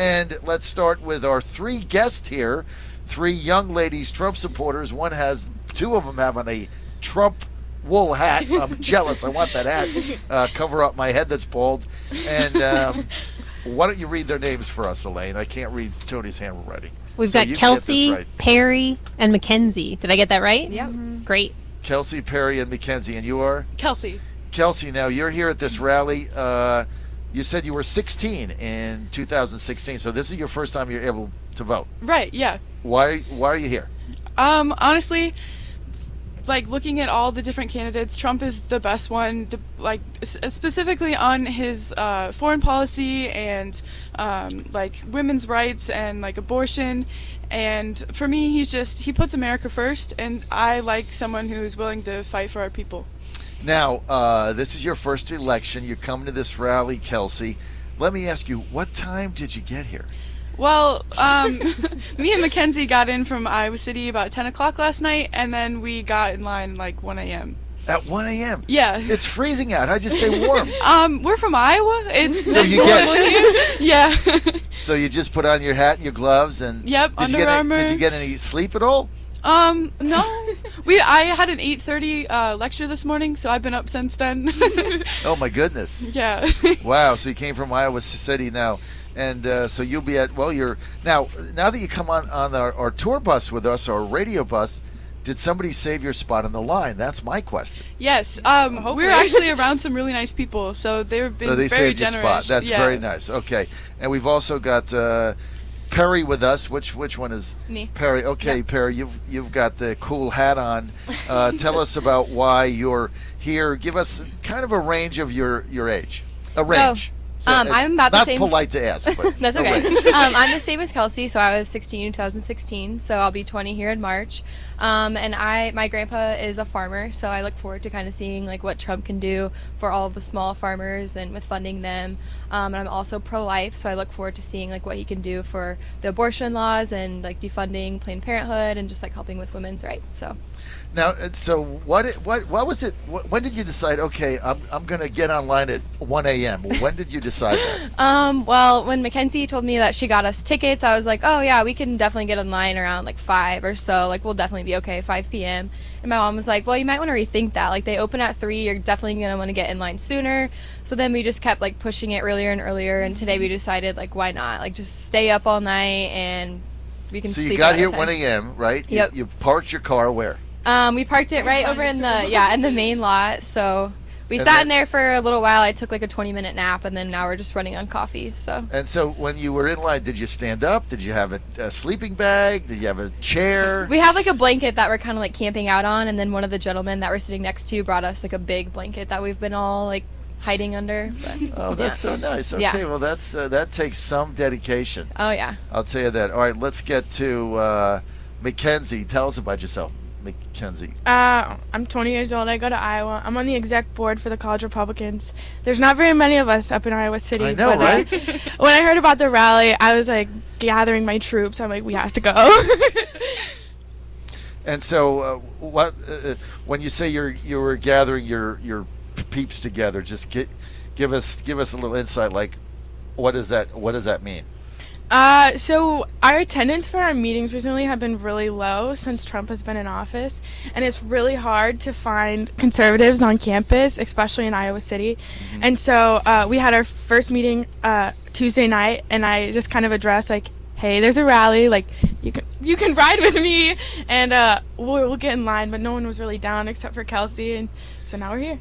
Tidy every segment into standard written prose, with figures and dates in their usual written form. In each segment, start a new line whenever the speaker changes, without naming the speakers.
And let's start with our three guests here. Three young ladies, Trump supporters. Two of them have on a Trump wool hat. I'm jealous. I want that hat. Cover up my head that's bald. And why don't you read their names for us, Elaine? I can't read Tony's handwriting.
We've got Kelsey, right. Perry, and Mackenzie. Did I get that right?
Yeah.
Great.
Kelsey, Perry, and Mackenzie. And you are?
Kelsey.
Kelsey, now you're here at this rally. You said you were 16 in 2016, so this is your first time you're able to vote.
Right, yeah.
Why are you here?
Honestly, like looking at all the different candidates, Trump is the best one, specifically on his foreign policy and like women's rights and like abortion. And for me, he puts America first, and I like someone who's willing to fight for our people.
Now, this is your first election. You're coming to this rally, Kelsey. Let me ask you, what time did you get here?
Well, me and Mackenzie got in from Iowa City about 10 o'clock last night, and then we got in line like 1 a.m.
At 1 a.m.?
Yeah.
It's freezing out. How'd you stay warm?
We're from Iowa. It's
so you get
yeah.
So you just put on your hat and your gloves and
yep, Under Armour.
Did you get any sleep at all?
No. I had an 8:30 lecture this morning, so I've been up since then.
Oh my goodness.
Yeah.
Wow. So you came from Iowa City now, and so you'll be at now that you come on our tour bus with us, our radio bus. Did somebody save your spot on the line? That's my question.
Yes. We're actually around some really nice people, so they've been
they
very
saved
generous.
Your spot. That's very nice. Okay. And we've also got Perry with us. Which one is
me?
Perry. Okay, yeah. Perry, you've got the cool hat on. Tell us about why you're here. Give us kind of a range of your age. A range. So
I'm about the same.
Not polite to ask, but
that's okay. I'm the same as Kelsey, so I was 16 in 2016, so I'll be 20 here in March. And my grandpa is a farmer, so I look forward to kind of seeing like what Trump can do for all of the small farmers and with funding them. And I'm also pro-life, so I look forward to seeing like what he can do for the abortion laws and like defunding Planned Parenthood and just like helping with women's rights. So.
Now, so what was it? When did you decide? Okay, I'm going to get online at 1 a.m. When did you decide that?
Well, when Mackenzie told me that she got us tickets, I was like, oh yeah, we can definitely get online around like 5 or so. Like we'll definitely be okay, 5 p.m. And my mom was like, well, you might want to rethink that. Like they open at 3, you're definitely going to want to get in line sooner. So then we just kept like pushing it earlier and earlier. And today we decided like, why not? Like just stay up all night and we can sleep.
So you got here at 1 a.m., right?
Yep.
You parked your car where?
We parked it right over in the main lot. So we sat in there for a little while. I took like a 20-minute nap, and then now we're just running on coffee. So. And
so when you were in line, did you stand up? Did you have a sleeping bag? Did you have a chair?
We have like a blanket that we're kind of like camping out on, and then one of the gentlemen that we're sitting next to brought us like a big blanket that we've been all like hiding under. But,
oh, that's so nice. Okay,
yeah.
Well, that takes some dedication.
Oh yeah.
I'll tell you that. All right, let's get to Mackenzie. Tell us about yourself. Mackenzie.
I'm 20 years old. I go to Iowa. I'm on the exec board for the College Republicans. There's not very many of us up in Iowa City.
I know, right?
When I heard about the rally, I was like gathering my troops. I'm like, we have to go.
And so, when you say you were gathering your peeps together, just give us a little insight. Like, what does that mean?
So our attendance for our meetings recently have been really low since Trump has been in office, and it's really hard to find conservatives on campus, especially in Iowa City. Mm-hmm. And so we had our first meeting Tuesday night, and I just kind of addressed like, hey, there's a rally, like you can ride with me, and we'll get in line. But no one was really down except for Kelsey, and so now we're here.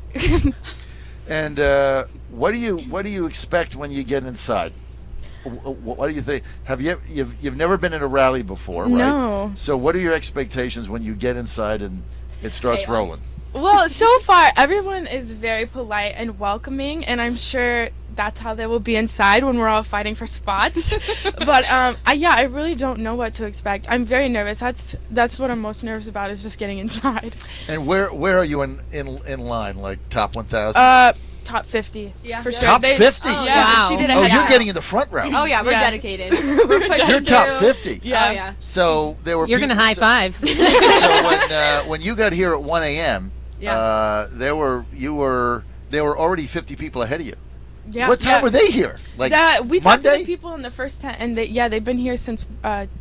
And what do you expect when you get inside? What do you think? You've never been in a rally before, right?
No.
So what are your expectations when you get inside and it starts rolling?
Well, so far everyone is very polite and welcoming, and I'm sure that's how they will be inside when we're all fighting for spots. But I really don't know what to expect. I'm very nervous. That's what I'm most nervous about, is just getting inside.
And where are you in line? Like top 1,000?
Top 50.
Yeah.
For sure.
Top 50?
Oh,
yeah.
wow.
She did
you're getting in the front row.
Oh yeah, we're dedicated. We're pushing
You're top 50.
Yeah.
Oh yeah.
So there were.
You're going to high five.
So when you got here at 1 a.m.,
yeah.
there were already 50 people ahead of you.
Yeah.
What time were they here? Like
that we talked to
Monday?
the people in the first tent, and they've been here since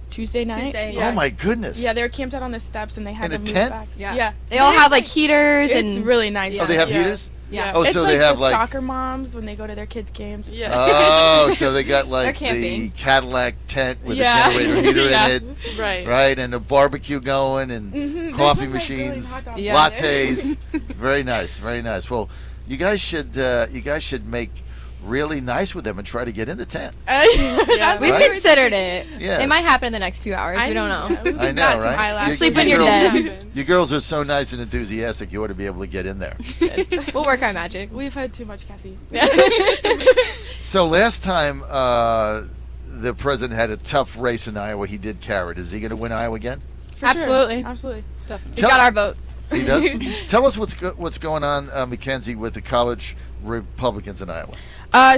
Tuesday night.
Tuesday,
Yeah.
Oh my goodness.
Yeah, they were camped out on the steps, and they had
In
to
a
move
tent?
back.
Yeah.
Yeah.
They all have like heaters
It's
and
really nice.
Oh, they have
Yeah.
heaters?
yeah.
Oh,
It's
so
like
they have
the
like
soccer moms when they go to their kids' games.
Yeah.
Oh, so they got like
They're
the
camping.
Cadillac tent with
Yeah.
a generator heater
Yeah.
in it,
Right.
right? And a barbecue going and
Mhm.
coffee
There's some, like, really
machines,
hot dogs
Yeah.
out there.
lattes. Very nice, very nice. Well, you guys should make really nice with them and try to get in the tent.
That's
We've
Right?
considered it.
Yeah.
It might happen in the next few hours. We don't know.
I know, right?
Sleep when you're
girls,
dead.
You girls are so nice and enthusiastic. You ought to be able to get in there.
We'll work our magic.
We've had too much caffeine.
So last time the president had a tough race in Iowa, he did carry it. Is he going to win Iowa again?
For sure.
Absolutely.
Absolutely.
Definitely.
He's got our votes.
He does. Tell us what's going on, Mackenzie, with the college Republicans in Iowa.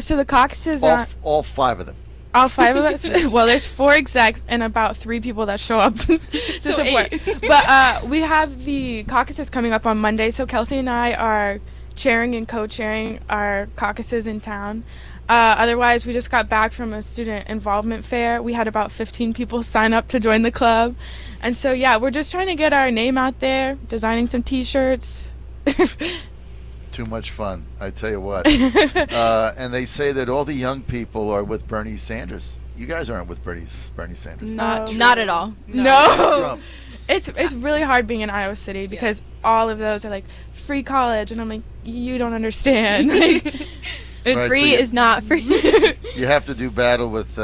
So the caucuses
All,
are
all 5 of them.
all 5 of us. Well, there's 4 execs and about 3 people that show up to
So
support.
8.
But we have the caucuses coming up on Monday. So Kelsey and I are chairing and co-chairing our caucuses in town. Otherwise, we just got back from a student involvement fair. We had about 15 people sign up to join the club. And so, yeah, we're just trying to get our name out there, designing some T-shirts.
Too much fun, I tell you what. And they say that all the young people are with Bernie Sanders. You guys aren't with Bernie Sanders.
Not true.
Not at all.
No.
Trump.
It's really hard being in Iowa City because all of those are like free college, and I'm like, you don't understand. Like,
Right,
Free
so you-
is not free.
You have to do battle with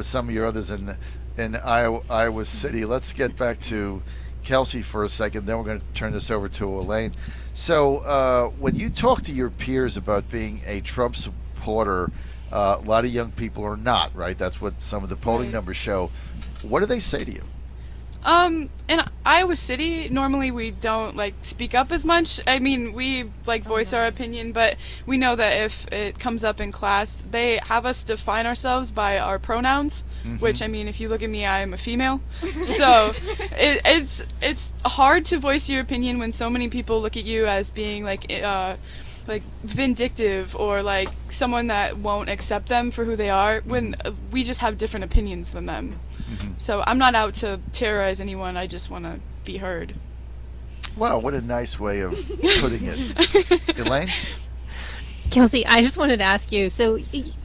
some of your others in Iowa City. Let's get back to Kelsey for a second. Then we're going to turn this over to Elaine. So when you talk to your peers about being a Trump supporter, a lot of young people are not, right? That's what some of the polling
Right.
numbers show. What do they say to you?
In Iowa City, normally we don't like speak up as much. I mean, we like voice our opinion, but we know that if it comes up in class, they have us define ourselves by our pronouns. Which, I mean, if you look at me, I am a female. So it's hard to voice your opinion when so many people look at you as being like vindictive or like someone that won't accept them for who they are when we just have different opinions than them. So I'm not out to terrorize anyone. I just want to be heard.
Wow, what a nice way of putting it. Elaine?
Kelsey, I just wanted to ask you. So,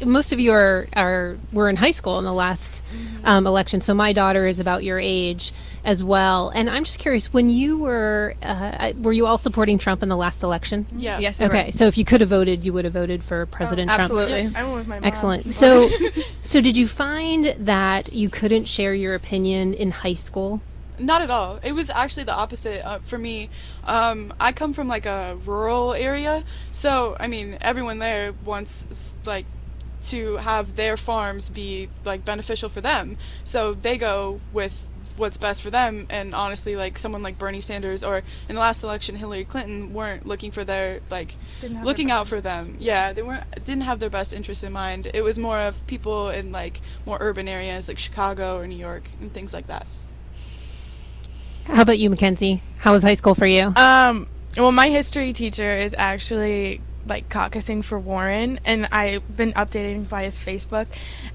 most of you were in high school in the last election. So, my daughter is about your age as well. And I'm just curious, when you were you all supporting Trump in the last election?
Yeah.
Yes, we
Okay,
were.
so if you could have voted, you would have voted for President Trump.
Absolutely.
I went with my mom.
Excellent. So, did you find that you couldn't share your opinion in high school?
Not at all. It was actually the opposite for me. I come from like a rural area, so I mean everyone there wants like to have their farms be like beneficial for them. So they go with what's best for them. And honestly, like someone like Bernie Sanders or in the last election Hillary Clinton weren't looking for their like
Didn't have
looking
their
out for them. Yeah, they didn't have their best interests in mind. It was more of people in like more urban areas like Chicago or New York and things like that.
How about you, Mackenzie? How was high school for you?
Well, my history teacher is actually like caucusing for Warren, and I've been updating by his Facebook.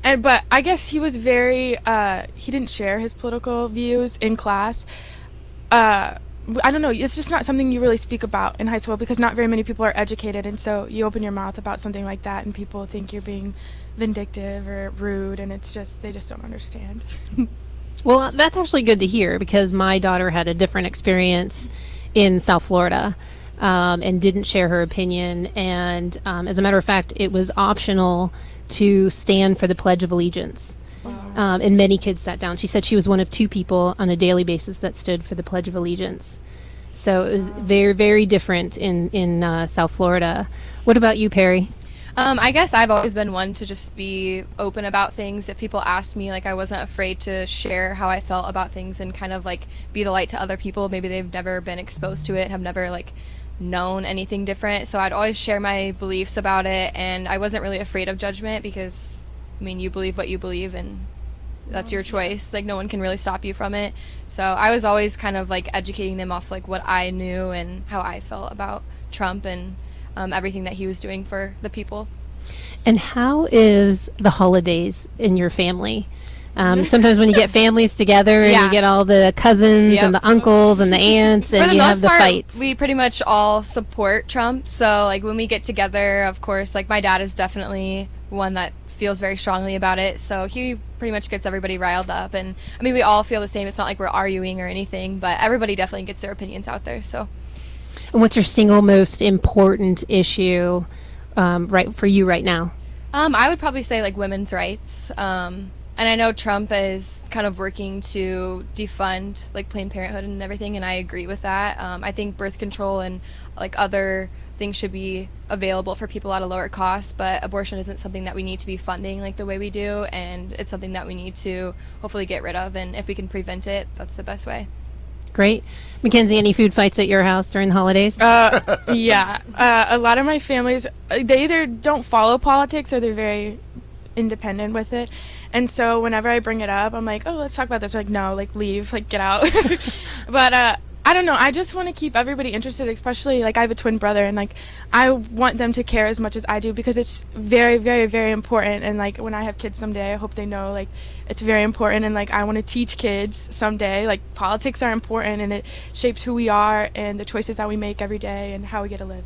But I guess he was very he didn't share his political views in class. I don't know, it's just not something you really speak about in high school because not very many people are educated, and so you open your mouth about something like that and people think you're being vindictive or rude, and it's just they just don't understand.
Well, that's actually good to hear because my daughter had a different experience in South Florida and didn't share her opinion. And as a matter of fact, it was optional to stand for the Pledge of Allegiance. And many kids sat down. She said she was one of 2 people on a daily basis that stood for the Pledge of Allegiance. So it was very, very different in South Florida. What about you, Perry?
I guess I've always been one to just be open about things. If people asked me, like I wasn't afraid to share how I felt about things and kind of like be the light to other people. Maybe they've never been exposed to it, have never like known anything different. So I'd always share my beliefs about it, and I wasn't really afraid of judgment because, I mean, you believe what you believe and that's your choice. Like no one can really stop you from it. So I was always kind of like educating them off like what I knew and how I felt about Trump and everything that he was doing for the people.
And how is the holidays in your family? Sometimes when you get families together and
Yeah.
you get all the cousins
Yep.
and the uncles and the aunts and
For the
you have
most
the
part,
fights.
we pretty much all support Trump. So, like, when we get together, of course, like, my dad is definitely one that feels very strongly about it. So he pretty much gets everybody riled up. And, I mean, we all feel the same. It's not like we're arguing or anything, but everybody definitely gets their opinions out there. So,
And what's your single most important issue right for you right now?
I would probably say, like, women's rights. And I know Trump is kind of working to defund, like, Planned Parenthood and everything, and I agree with that. I think birth control and, like, other things should be available for people at a lower cost, but abortion isn't something that we need to be funding like the way we do, and it's something that we need to hopefully get rid of, and if we can prevent it, that's the best way.
Great. Mackenzie, any food fights at your house during the holidays?
Yeah. A lot of my families, they either don't follow politics or they're very independent with it. And so whenever I bring it up, I'm like, oh, let's talk about this. They're like, no, like, leave, like, get out. But I don't know. I just want to keep everybody interested, especially, like, I have a twin brother, and, like, I want them to care as much as I do because it's very, very, very important. And, like, when I have kids someday, I hope they know, like, it's very important. And, like, I want to teach kids someday, like, politics are important, and it shapes who we are and the choices that we make every day and how we get to live.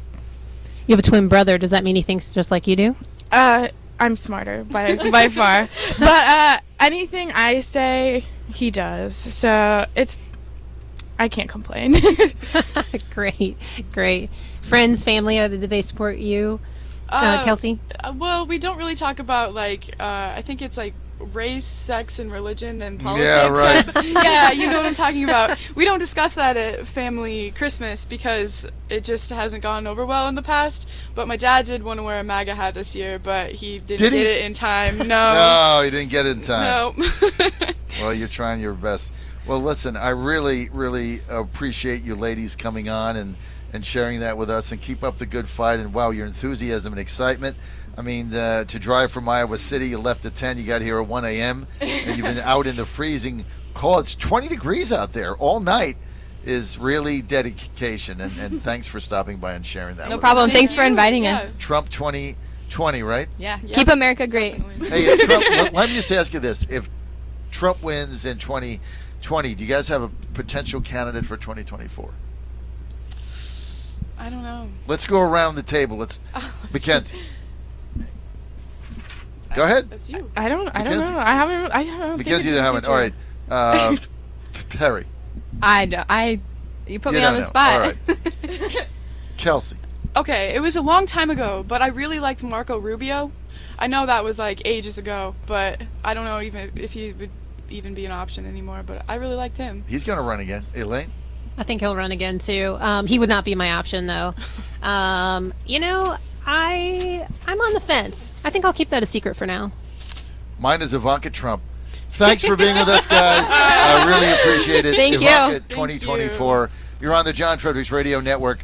You have a twin brother. Does that mean he thinks just like you do?
I'm smarter by far. But anything I say, he does. So I can't complain.
Great. Friends, family, do they support you? Kelsey?
Well, we don't really talk about, like, I think it's like race, sex, and religion and politics.
Yeah, right.
Yeah, you know what I'm talking about. We don't discuss that at family Christmas because it just hasn't gone over well in the past. But my dad did want to wear a MAGA hat this year, but he didn't get it in time. No.
No, he didn't get it in time.
No.
Well, you're trying your best. Well, listen, I really, really appreciate you ladies coming on and sharing that with us, and keep up the good fight. And wow, your enthusiasm and excitement. I mean, to drive from Iowa City, you left at 10, you got here at 1 a.m., and you've been out in the freezing cold. It's 20 degrees out there all night is really dedication, and thanks for stopping by and sharing that
No
with
problem.
us.
Thanks for inviting us.
Trump 2020, right?
Yeah.
Yep.
Keep America great.
Definitely.
Hey, if Trump, let me just ask you this. If Trump wins in 2020, do you guys have a potential candidate for 2024?
I don't know.
Let's go around the table. Mackenzie. Go ahead.
That's you.
I don't
Mackenzie?
know. I haven't.
Mackenzie, you haven't. All right. Perry.
You put
You
me on
don't
the
know.
spot.
All right. Kelsey.
Okay, it was a long time ago, but I really liked Marco Rubio. I know that was like ages ago, but I don't know even if he would even be an option anymore, but I really liked him.
He's going to run again. Elaine?
I think he'll run again too. He would not be my option though. I'm on the fence. I think I'll keep that a secret for now.
Mine is Ivanka Trump. Thanks for being with us, guys. I really appreciate it.
Thank you.
Ivanka
Thank
2024. You're on the John Fredericks Radio Network.